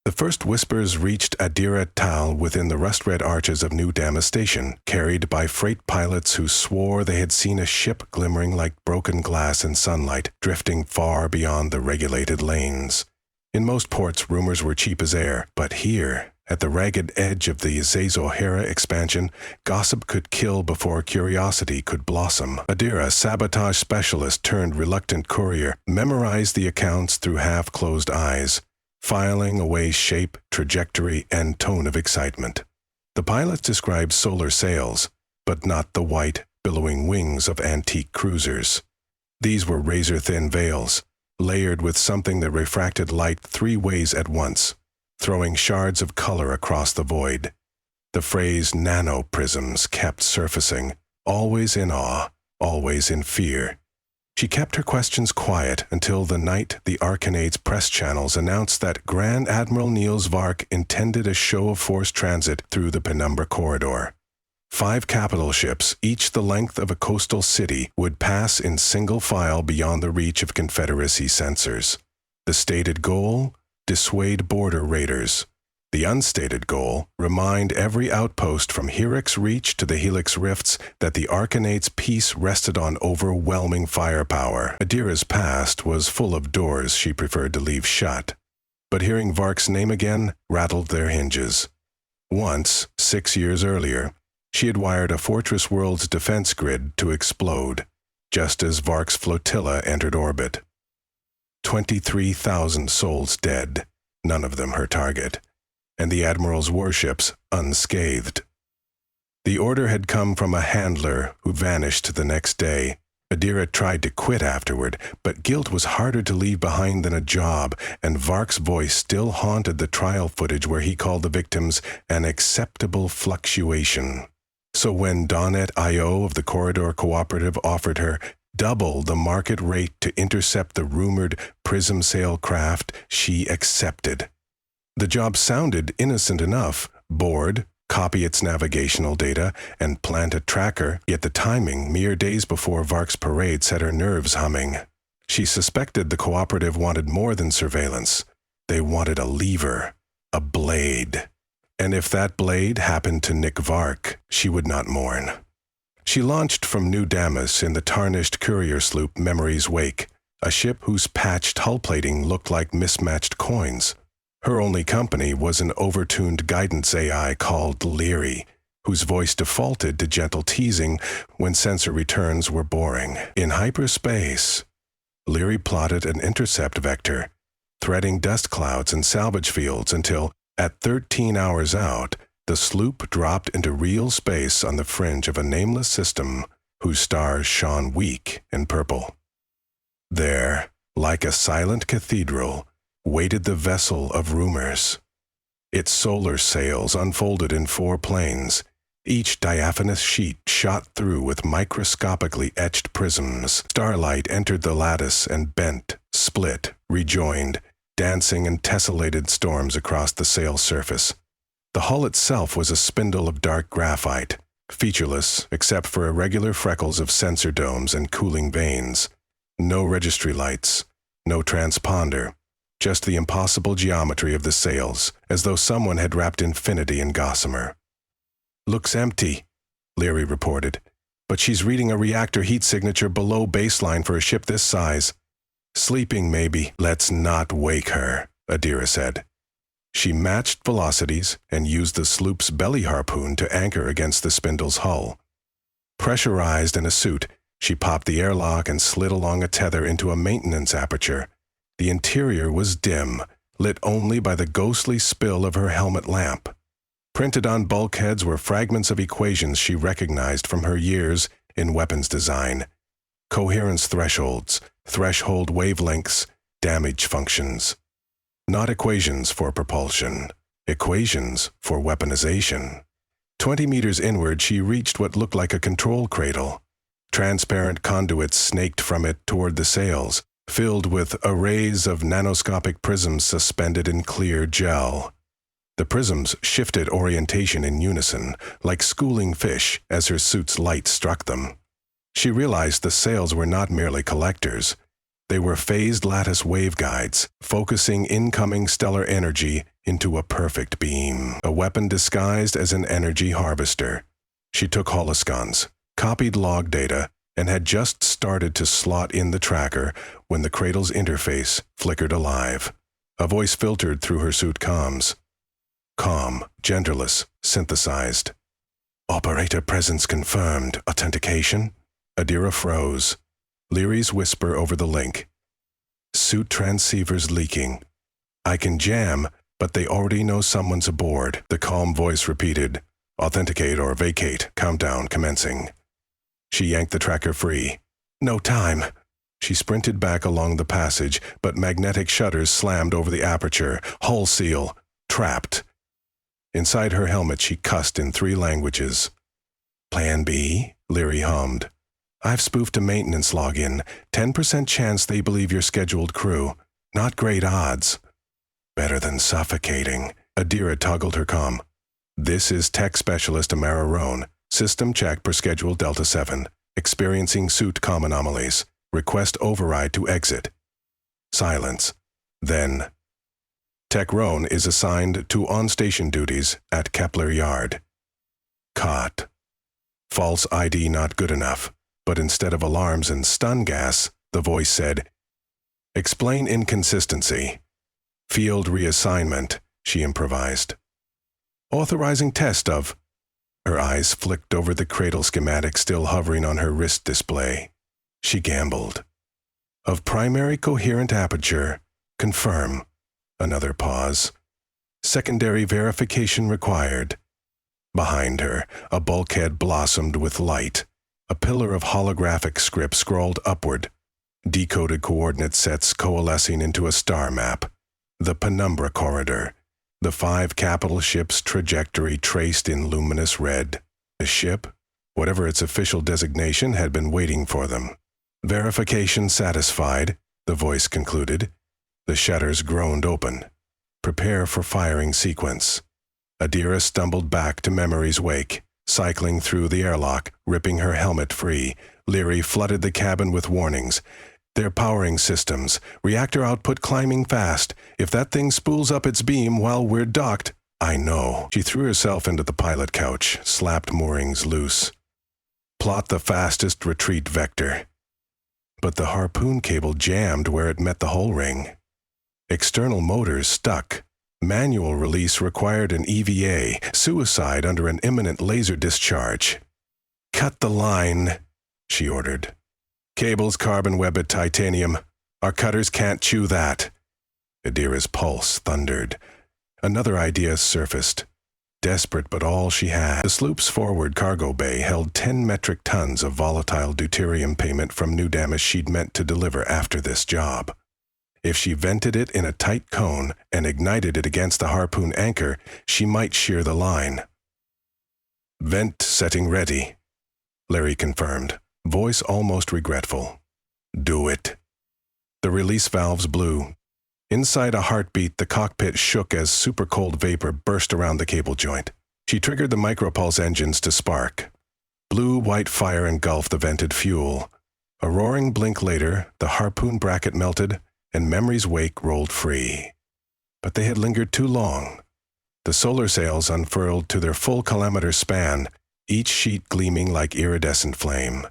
The first whispers reached Adira Tal within the rust-red arches of New Dama Station, carried by freight pilots who swore they had seen a ship glimmering like broken glass in sunlight, drifting far beyond the regulated lanes. In most ports, rumors were cheap as air, but here, at the ragged edge of the Zazohera expansion, gossip could kill before curiosity could blossom. Adira, sabotage specialist turned reluctant courier, memorized the accounts through half-closed eyes, filing away shape, trajectory, and tone of excitement. The pilots described solar sails, but not the white, billowing wings of antique cruisers. These were razor-thin veils, layered with something that refracted light 3 ways at once, throwing shards of color across the void. The phrase nano-prisms kept surfacing, always in awe, always in fear. She kept her questions quiet until the night the Arcanade's press channels announced that Grand Admiral Niels Vark intended a show of force transit through the Penumbra Corridor. 5 capital ships, each the length of a coastal city, would pass in single file beyond the reach of Confederacy sensors. The stated goal? Dissuade border raiders. The unstated goal, remind every outpost from Helix Reach to the Helix Rifts that the Arcanade's peace rested on overwhelming firepower. Adira's past was full of doors she preferred to leave shut, but hearing Vark's name again rattled their hinges. Once, 6 years earlier, she had wired a Fortress World's defense grid to explode, just as Vark's flotilla entered orbit. 23,000 souls dead, none of them her target, and the Admiral's warships unscathed. The order had come from a handler who vanished the next day. Adira tried to quit afterward, but guilt was harder to leave behind than a job, and Vark's voice still haunted the trial footage where he called the victims an acceptable fluctuation. So when Donnet.io of the Corridor Cooperative offered her double the market rate to intercept the rumored Prism sail craft, she accepted. The job sounded innocent enough: board, copy its navigational data, and plant a tracker, yet the timing, mere days before Vark's parade, set her nerves humming. She suspected the cooperative wanted more than surveillance. They wanted a lever, a blade. And if that blade happened to Nick Vark, she would not mourn. She launched from New Damas in the tarnished courier sloop Memory's Wake, a ship whose patched hull plating looked like mismatched coins. Her only company was an overtuned guidance AI called Leary, whose voice defaulted to gentle teasing when sensor returns were boring. In hyperspace, Leary plotted an intercept vector, threading dust clouds and salvage fields until, at 13 hours out, the sloop dropped into real space on the fringe of a nameless system whose stars shone weak and purple. There, like a silent cathedral, waited the vessel of rumors. Its solar sails unfolded in 4 planes, each diaphanous sheet shot through with microscopically etched prisms. Starlight entered the lattice and bent, split, rejoined, dancing in tessellated storms across the sail surface. The hull itself was a spindle of dark graphite, featureless except for irregular freckles of sensor domes and cooling vanes. No registry lights, no transponder, just the impossible geometry of the sails, as though someone had wrapped infinity in gossamer. "Looks empty," Leary reported, "but she's reading a reactor heat signature below baseline for a ship this size." "Sleeping, maybe." "Let's not wake her," Adira said. She matched velocities and used the sloop's belly harpoon to anchor against the spindle's hull. Pressurized in a suit, she popped the airlock and slid along a tether into a maintenance aperture. The interior was dim, lit only by the ghostly spill of her helmet lamp. Printed on bulkheads were fragments of equations she recognized from her years in weapons design. Coherence thresholds, threshold wavelengths, damage functions. Not equations for propulsion, equations for weaponization. 20 meters inward, she reached what looked like a control cradle. Transparent conduits snaked from it toward the sails, filled with arrays of nanoscopic prisms suspended in clear gel. The prisms shifted orientation in unison, like schooling fish, as her suit's light struck them. She realized the sails were not merely collectors. They were phased lattice waveguides, focusing incoming stellar energy into a perfect beam, a weapon disguised as an energy harvester. She took holoscons, copied log data, and had just started to slot in the tracker when the cradle's interface flickered alive. A voice filtered through her suit comms. Calm, genderless, synthesized. Operator presence confirmed. Authentication? Adira froze. Leary's whisper over the link. Suit transceivers leaking. I can jam, but they already know someone's aboard. The calm voice repeated. Authenticate or vacate. Countdown commencing. She yanked the tracker free. No time. She sprinted back along the passage, but magnetic shutters slammed over the aperture. Hull seal. Trapped. Inside her helmet, she cussed in 3 languages. Plan B? Leary hummed. I've spoofed a maintenance login. 10% chance they believe your scheduled crew. Not great odds. Better than suffocating. Adira toggled her comm. This is Tech Specialist Amara Roan. System check per schedule Delta 7. Experiencing suit comm anomalies. Request override to exit. Silence. Then, Tech Roan is assigned to on-station duties at Kepler Yard. Caught. False ID not good enough, but instead of alarms and stun gas, the voice said, Explain inconsistency. Field reassignment, she improvised. Authorizing test of... Her eyes flicked over the cradle schematic still hovering on her wrist display. She gambled. Of primary coherent aperture, confirm. Another pause. Secondary verification required. Behind her, a bulkhead blossomed with light. A pillar of holographic script scrolled upward. Decoded coordinate sets coalescing into a star map. The Penumbra Corridor. The 5 capital ships' trajectory traced in luminous red. The ship, whatever its official designation, had been waiting for them. Verification satisfied, the voice concluded. The shutters groaned open. Prepare for firing sequence. Adira stumbled back to memory's wake, cycling through the airlock, ripping her helmet free. Leary flooded the cabin with warnings. They're powering systems. Reactor output climbing fast. If that thing spools up its beam while we're docked... I know. She threw herself into the pilot couch, slapped moorings loose. Plot the fastest retreat vector. But the harpoon cable jammed where it met the hull ring. External motors stuck. Manual release required an EVA. Suicide under an imminent laser discharge. Cut the line, she ordered. Cables carbon-webbed titanium. Our cutters can't chew that. Adira's pulse thundered. Another idea surfaced. Desperate but all she had. The sloop's forward cargo bay held 10 metric tons of volatile deuterium payment from new damage she'd meant to deliver after this job. If she vented it in a tight cone and ignited it against the harpoon anchor, she might shear the line. Vent setting ready, Larry confirmed, voice almost regretful. Do it. The release valves blew. Inside a heartbeat, the cockpit shook as super-cold vapor burst around the cable joint. She triggered the micropulse engines to spark. Blue-white fire engulfed the vented fuel. A roaring blink later, the harpoon bracket melted, and memory's wake rolled free. But they had lingered too long. The solar sails unfurled to their full kilometer span, each sheet gleaming like iridescent flame.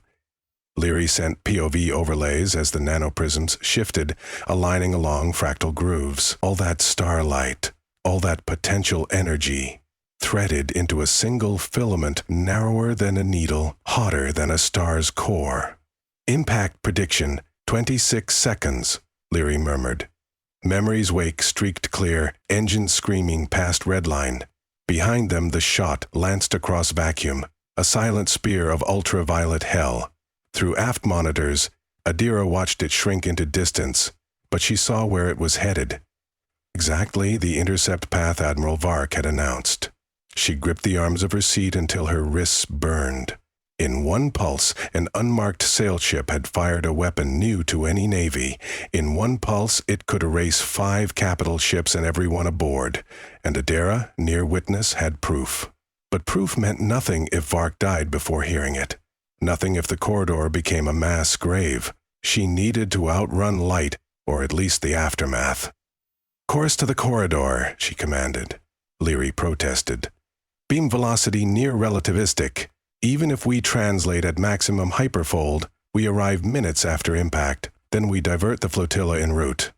Leary sent POV overlays as the nanoprisms shifted, aligning along fractal grooves. All that starlight, all that potential energy, threaded into a single filament narrower than a needle, hotter than a star's core. Impact prediction, 26 seconds, Leary murmured. Memory's wake streaked clear, engines screaming past redline. Behind them the shot lanced across vacuum, a silent spear of ultraviolet hell. Through aft monitors, Adira watched it shrink into distance, but she saw where it was headed. Exactly the intercept path Admiral Vark had announced. She gripped the arms of her seat until her wrists burned. In one pulse, an unmarked sail ship had fired a weapon new to any navy. In one pulse, it could erase 5 capital ships and everyone aboard, and Adira, near witness, had proof. But proof meant nothing if Vark died before hearing it. Nothing if the corridor became a mass grave. She needed to outrun light, or at least the aftermath. Course to the corridor, she commanded. Leary protested. Beam velocity near relativistic. Even if we translate at maximum hyperfold, we arrive minutes after impact. Then we divert the flotilla en route.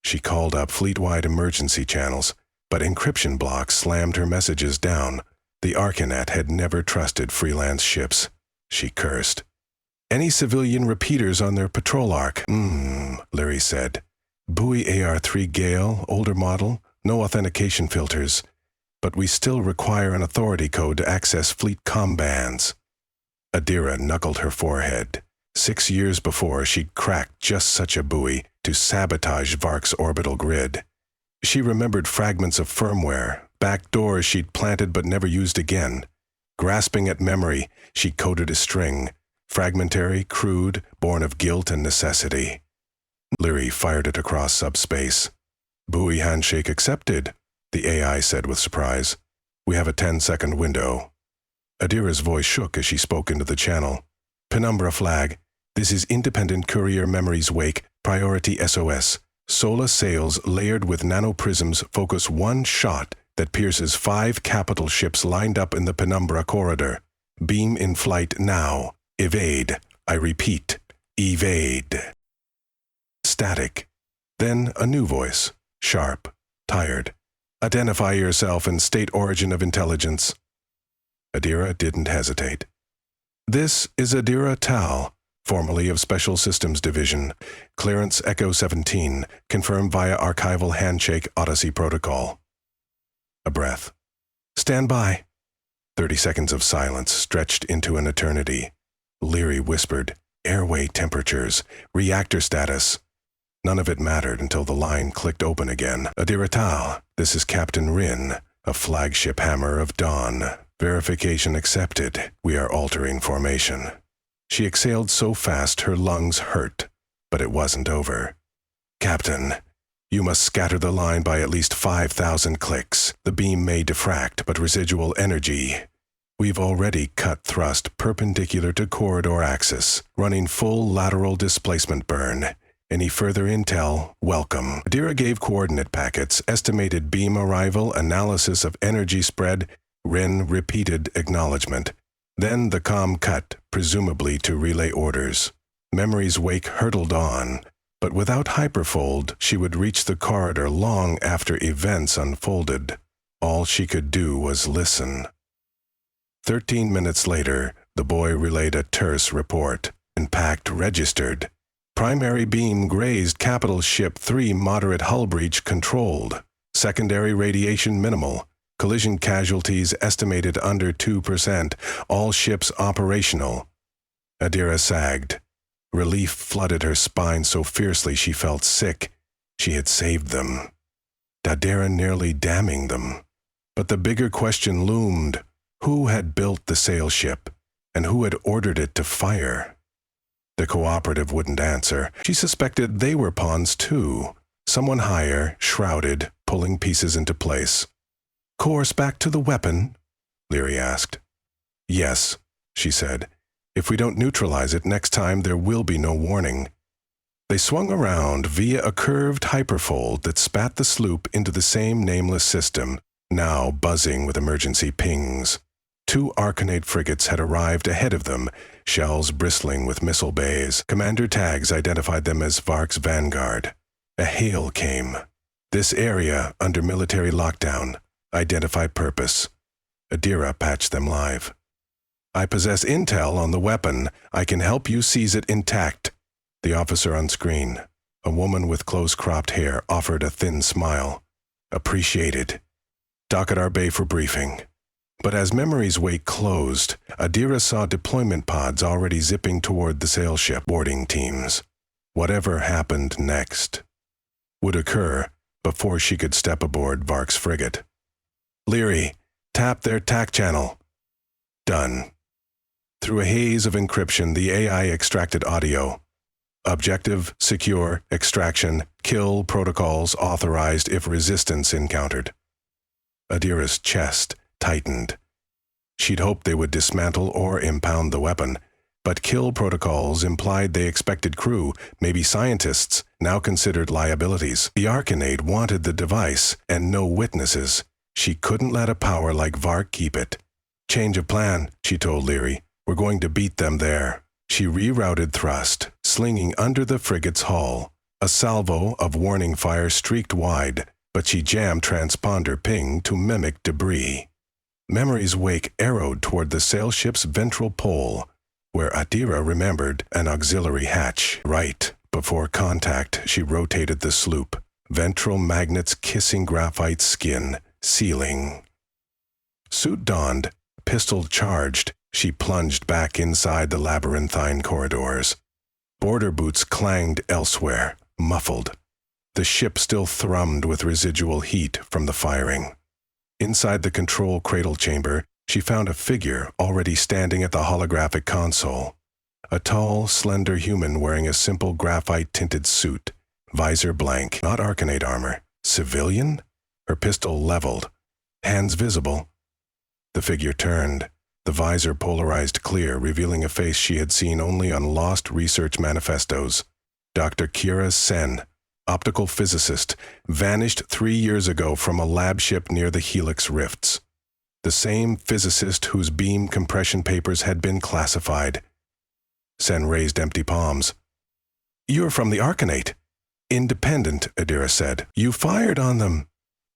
She called up fleet-wide emergency channels, but encryption blocks slammed her messages down. The Arcanet had never trusted freelance ships. She cursed. Any civilian repeaters on their patrol arc? Leary said. Buoy AR-3 Gale, older model, no authentication filters. But we still require an authority code to access fleet comm bands. Adira knuckled her forehead. 6 years before, she'd cracked just such a buoy to sabotage Vark's orbital grid. She remembered fragments of firmware, back doors she'd planted but never used again. Grasping at memory, she coded a string, fragmentary, crude, born of guilt and necessity. Leary fired it across subspace. Buoy handshake accepted, the AI said with surprise. We have a 10-second window. Adira's voice shook as she spoke into the channel. Penumbra flag. This is Independent Courier Memories Wake, Priority SOS. Solar sails layered with nanoprisms focus one shot that pierces 5 capital ships lined up in the Penumbra corridor. Beam in flight now. Evade. I repeat, evade. Static. Then a new voice. Sharp. Tired. Identify yourself and state origin of intelligence. Adira didn't hesitate. This is Adira Tal, formerly of Special Systems Division. Clearance Echo 17, confirmed via archival handshake Odyssey protocol. A breath. Stand by. 30 seconds of silence stretched into an eternity. Leary whispered, airway temperatures, reactor status. None of it mattered until the line clicked open again. Adira Tal, this is Captain Rin, a flagship Hammer of Dawn. Verification accepted. We are altering formation. She exhaled so fast her lungs hurt, but it wasn't over. Captain, you must scatter the line by at least 5,000 clicks. The beam may diffract, but residual energy. We've already cut thrust perpendicular to corridor axis, running full lateral displacement burn. Any further intel, welcome. Adira gave coordinate packets, estimated beam arrival, analysis of energy spread. Rin repeated acknowledgement. Then the comm cut, presumably to relay orders. Memory's wake hurtled on, but without hyperfold, she would reach the corridor long after events unfolded. All she could do was listen. 13 minutes later, the boy relayed a terse report. Impact registered. Primary beam grazed capital ship 3 moderate hull breach controlled. Secondary radiation minimal. Collision casualties estimated under 2%. All ships operational. Adira sagged. Relief flooded her spine so fiercely she felt sick. She had saved them. Adira nearly damning them. But the bigger question loomed. Who had built the sail ship, and who had ordered it to fire? The cooperative wouldn't answer. She suspected they were pawns too. Someone higher, shrouded, pulling pieces into place. Course back to the weapon? Leary asked. Yes, she said. If we don't neutralize it next time, there will be no warning. They swung around via a curved hyperfold that spat the sloop into the same nameless system, now buzzing with emergency pings. 2 Arcanate frigates had arrived ahead of them, shells bristling with missile bays. Commander tags identified them as Vark's Vanguard. A hail came. This area, under military lockdown. Identify purpose. Adira patched them live. I possess intel on the weapon. I can help you seize it intact. The officer on screen, a woman with close-cropped hair, offered a thin smile. Appreciated. Dock at our bay for briefing. But as Memory's wake closed, Adira saw deployment pods already zipping toward the sail ship boarding teams. Whatever happened next would occur before she could step aboard Vark's frigate. Leary, tap their TAC channel. Done. Through a haze of encryption, the AI extracted audio. Objective, secure, extraction, kill protocols authorized if resistance encountered. Adira's chest tightened. She'd hoped they would dismantle or impound the weapon, But kill protocols implied they expected crew, maybe scientists, now considered liabilities. The Arcanate wanted the device, and no witnesses. She couldn't let a power like Vark keep it. "Change of plan," she told Leary. "We're going to beat them there." She rerouted thrust, slinging under the frigate's hull. A salvo of warning fire streaked wide, but she jammed transponder ping to mimic debris. Memory's wake arrowed toward the sail ship's ventral pole, where Adira remembered an auxiliary hatch. Right before contact, she rotated the sloop, ventral magnets kissing graphite skin, sealing. Suit donned, pistol charged, she plunged back inside the labyrinthine corridors. Border boots clanged elsewhere, muffled. The ship still thrummed with residual heat from the firing. Inside the control cradle chamber, she found a figure already standing at the holographic console. A tall, slender human wearing a simple graphite-tinted suit, visor blank, not Arcanate armor. Civilian? Her pistol leveled, hands visible. The figure turned, the visor polarized clear, revealing a face she had seen only on lost research manifestos. Dr. Kira Sen, optical physicist, vanished 3 years ago from a lab ship near the Helix Rifts. The same physicist whose beam compression papers had been classified. Sen raised empty palms. "You're from the Arcanate." "Independent," Adira said. "You fired on them."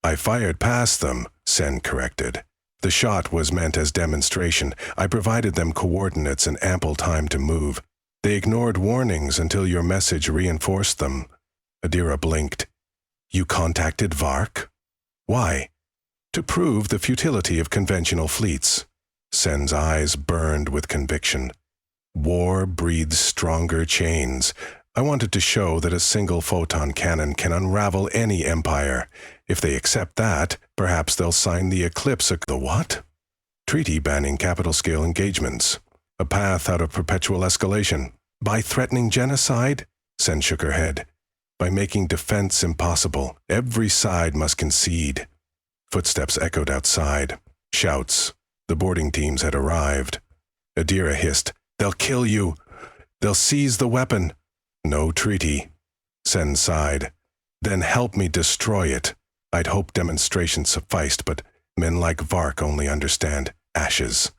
"I fired past them," Sen corrected. "The shot was meant as demonstration. I provided them coordinates and ample time to move. They ignored warnings until your message reinforced them." Adira blinked. "You contacted Vark?" "Why?" "To prove the futility of conventional fleets." Sen's eyes burned with conviction. "War breeds stronger chains. I wanted to show that a single photon cannon can unravel any empire. If they accept that, perhaps they'll sign the Eclipse. The what?" "Treaty banning capital-scale engagements. A path out of perpetual escalation." "By threatening genocide?" Sen shook her head. "By making defense impossible. Every side must concede." Footsteps echoed outside. Shouts. The boarding teams had arrived. Adira hissed, "They'll kill you. They'll seize the weapon." "No treaty." Sen sighed. "Then help me destroy it." I'd hoped demonstration sufficed, but men like Vark only understand ashes.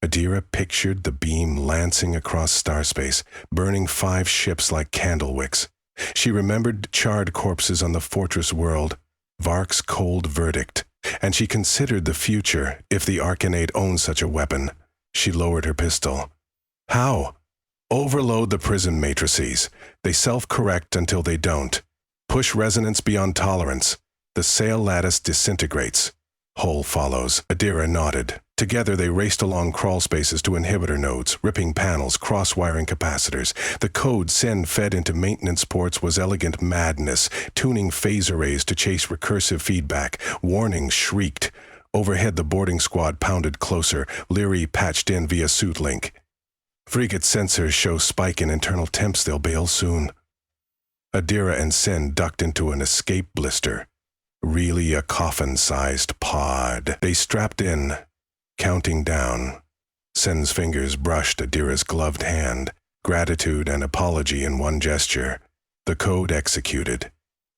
Adira pictured the beam lancing across starspace, burning 5 ships like candle wicks. She remembered charred corpses on the fortress world, Vark's cold verdict, and she considered the future if the Arcanate owned such a weapon. She lowered her pistol. "How?" "Overload the Prism matrices. They self-correct until they don't. Push resonance beyond tolerance. The sail lattice disintegrates." Hull follows. Adira nodded. Together they raced along crawl spaces to inhibitor nodes, ripping panels, cross-wiring capacitors. The code Sen fed into maintenance ports was elegant madness, tuning phase arrays to chase recursive feedback. Warnings shrieked. Overhead the boarding squad pounded closer, Leary patched in via suit link. "Frigate sensors show spike in internal temps. They'll bail soon." Adira and Sen ducked into an escape blister. Really a coffin-sized pod. They strapped in, counting down. Sen's fingers brushed Adira's gloved hand, gratitude and apology in one gesture. The code executed.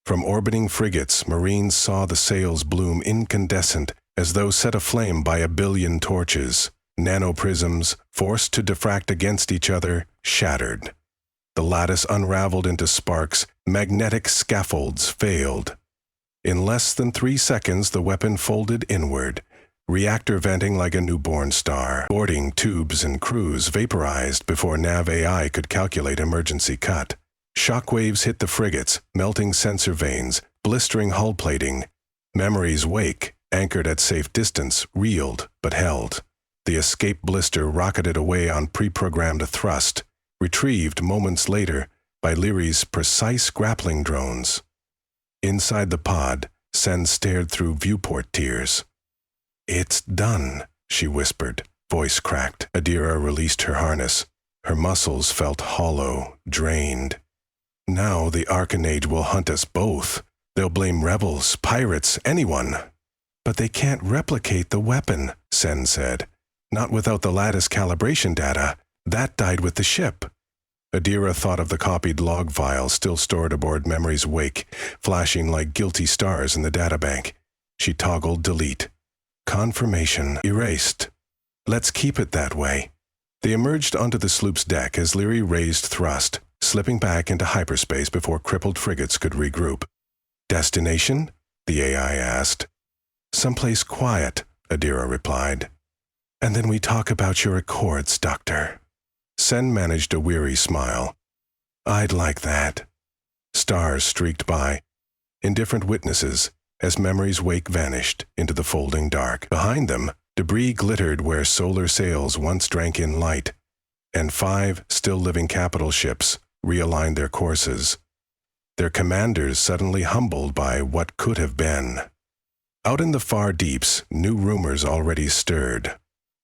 From orbiting frigates, Marines saw the sails bloom incandescent, as though set aflame by 1 billion torches. Nanoprisms, forced to diffract against each other, shattered. The lattice unraveled into sparks. Magnetic scaffolds failed. In less than 3 seconds, the weapon folded inward, reactor venting like a newborn star. Boarding tubes and crews vaporized before Nav AI could calculate emergency cut. Shockwaves hit the frigates, melting sensor vanes, blistering hull plating. Memory's wake, anchored at safe distance, reeled but held. The escape blister rocketed away on pre-programmed thrust, retrieved moments later by Leary's precise grappling drones. Inside the pod, Sen stared through viewport tiers. "It's done," she whispered, voice cracked. Adira released her harness. Her muscles felt hollow, drained. "Now the Arcanate will hunt us both. They'll blame rebels, pirates, anyone." "But they can't replicate the weapon," Sen said. "Not without the lattice calibration data." That died with the ship. Adira thought of the copied log files still stored aboard Memory's wake, flashing like guilty stars in the databank. She toggled delete. Confirmation erased. Let's keep it that way. They emerged onto the sloop's deck as Leary raised thrust, slipping back into hyperspace before crippled frigates could regroup. Destination? The AI asked. Someplace quiet, Adira replied. And then we talk about your accords, Doctor. Sen managed a weary smile. I'd like that. Stars streaked by, indifferent witnesses, as Memory's wake vanished into the folding dark. Behind them, debris glittered where solar sails once drank in light, and 5 still-living capital ships realigned their courses, their commanders suddenly humbled by what could have been. Out in the far deeps, new rumors already stirred,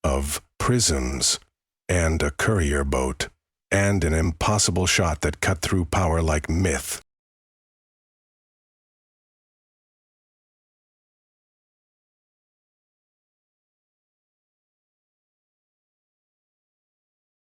of prisms, and a courier boat, and an impossible shot that cut through power like myth.